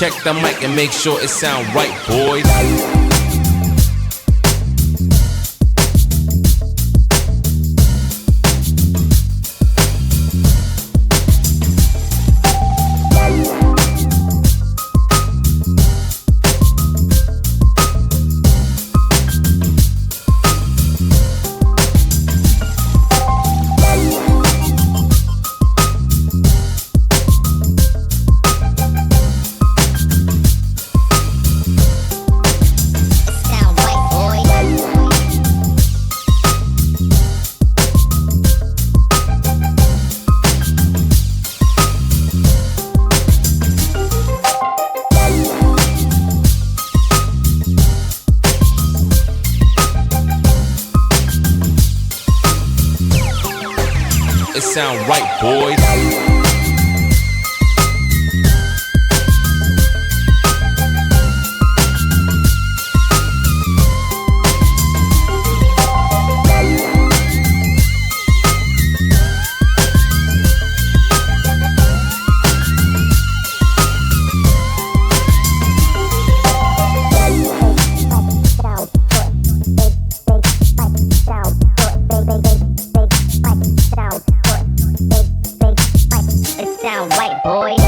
check the mic and make sure it sound right, boys. It sound right, boys. Sound right, boy.